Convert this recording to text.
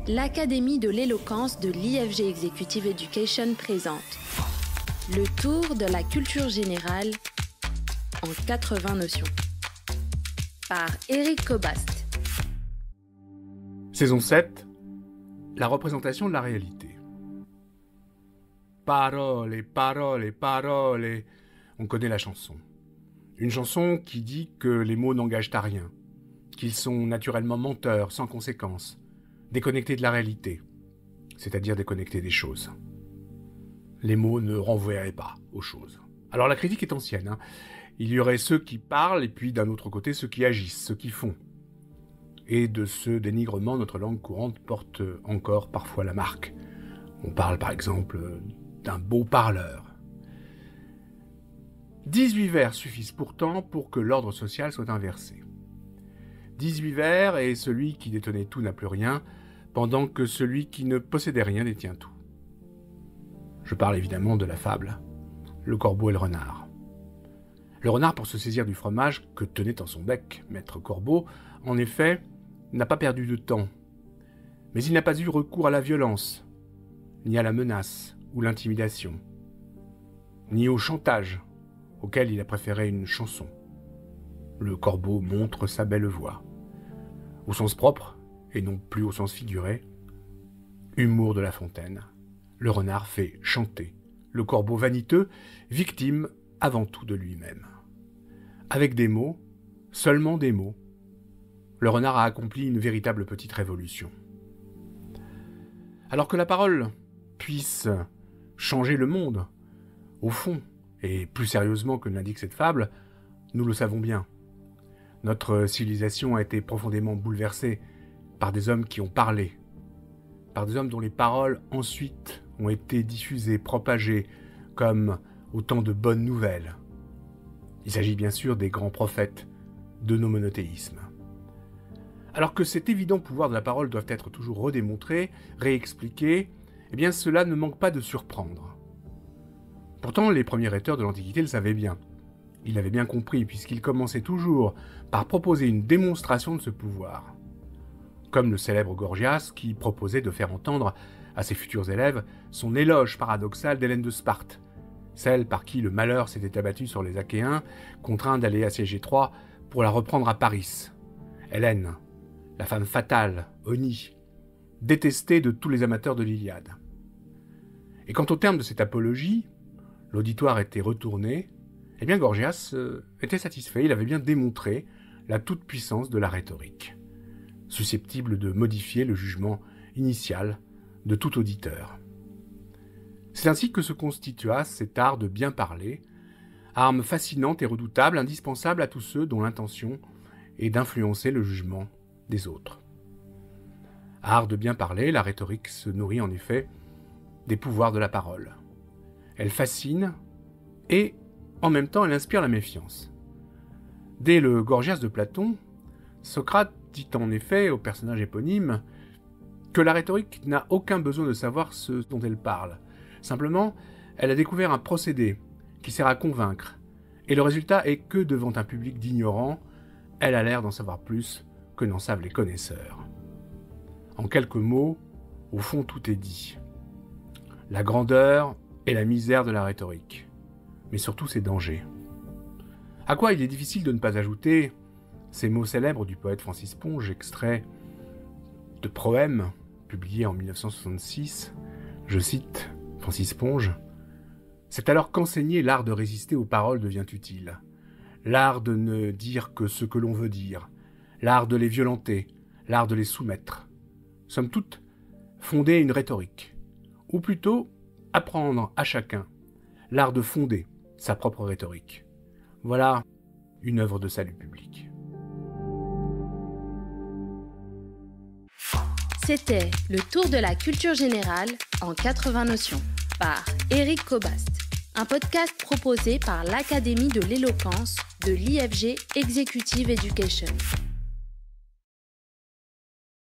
l'Académie de l'éloquence de l'IFG Executive Education présente le tour de la culture générale en 80 notions par Éric Cobast. Saison 7, la représentation de la réalité. Parole, parole, parole. On connaît la chanson. Une chanson qui dit que les mots n'engagent à rien, qu'ils sont naturellement menteurs, sans conséquence, déconnectés de la réalité, c'est-à-dire déconnectés des choses. Les mots ne renvoieraient pas aux choses. Alors la critique est ancienne. Il y aurait ceux qui parlent et puis d'un autre côté ceux qui agissent, ceux qui font. Et de ce dénigrement, notre langue courante porte encore parfois la marque. On parle par exemple d'un beau parleur. 18 vers suffisent pourtant pour que l'ordre social soit inversé. 18 vers et celui qui détenait tout n'a plus rien, pendant que celui qui ne possédait rien détient tout. Je parle évidemment de la fable, le corbeau et le renard. Le renard, pour se saisir du fromage que tenait en son bec Maître Corbeau, en effet, n'a pas perdu de temps. Mais il n'a pas eu recours à la violence, ni à la menace ou l'intimidation, ni au chantage, auquel il a préféré une chanson. Le corbeau montre sa belle voix. Au sens propre, et non plus au sens figuré, humour de La Fontaine, le renard fait chanter le corbeau vaniteux, victime avant tout de lui-même. Avec des mots, seulement des mots, le renard a accompli une véritable petite révolution. Alors que la parole puisse changer le monde, au fond, et plus sérieusement que l'indique cette fable, nous le savons bien. Notre civilisation a été profondément bouleversée par des hommes qui ont parlé, par des hommes dont les paroles ensuite ont été diffusées, propagées, comme autant de bonnes nouvelles. Il s'agit bien sûr des grands prophètes de nos monothéismes. Alors que cet évident pouvoir de la parole doit être toujours redémontré, réexpliqué, eh bien cela ne manque pas de surprendre. Pourtant, les premiers rhéteurs de l'Antiquité le savaient bien. Ils l'avaient bien compris, puisqu'ils commençaient toujours par proposer une démonstration de ce pouvoir. Comme le célèbre Gorgias, qui proposait de faire entendre à ses futurs élèves son éloge paradoxal d'Hélène de Sparte, celle par qui le malheur s'était abattu sur les Achéens, contraints d'aller assiéger Troie pour la reprendre à Paris. Hélène, la femme fatale, Onie, détestée de tous les amateurs de l'Iliade. Et quant au terme de cette apologie, l'auditoire était retourné, eh bien Gorgias était satisfait, il avait bien démontré la toute-puissance de la rhétorique, susceptible de modifier le jugement initial de tout auditeur. C'est ainsi que se constitua cet art de bien parler, arme fascinante et redoutable, indispensable à tous ceux dont l'intention est d'influencer le jugement des autres. Art de bien parler, la rhétorique se nourrit en effet des pouvoirs de la parole. Elle fascine et, en même temps, elle inspire la méfiance. Dès le Gorgias de Platon, Socrate dit en effet au personnage éponyme que la rhétorique n'a aucun besoin de savoir ce dont elle parle. Simplement, elle a découvert un procédé qui sert à convaincre, et le résultat est que devant un public d'ignorants, elle a l'air d'en savoir plus que n'en savent les connaisseurs. En quelques mots, au fond tout est dit. La grandeur et la misère de la rhétorique, mais surtout ses dangers. À quoi il est difficile de ne pas ajouter ces mots célèbres du poète Francis Ponge, extraits de Proème, publié en 1966, je cite Francis Ponge, « C'est alors qu'enseigner l'art de résister aux paroles devient utile, l'art de ne dire que ce que l'on veut dire, l'art de les violenter, l'art de les soumettre. Somme toute, fonder une rhétorique, ou plutôt apprendre à chacun l'art de fonder sa propre rhétorique. Voilà une œuvre de salut public. » C'était le tour de la culture générale en 80 notions par Éric Cobast, un podcast proposé par l'Académie de l'éloquence de l'IFG Executive Education.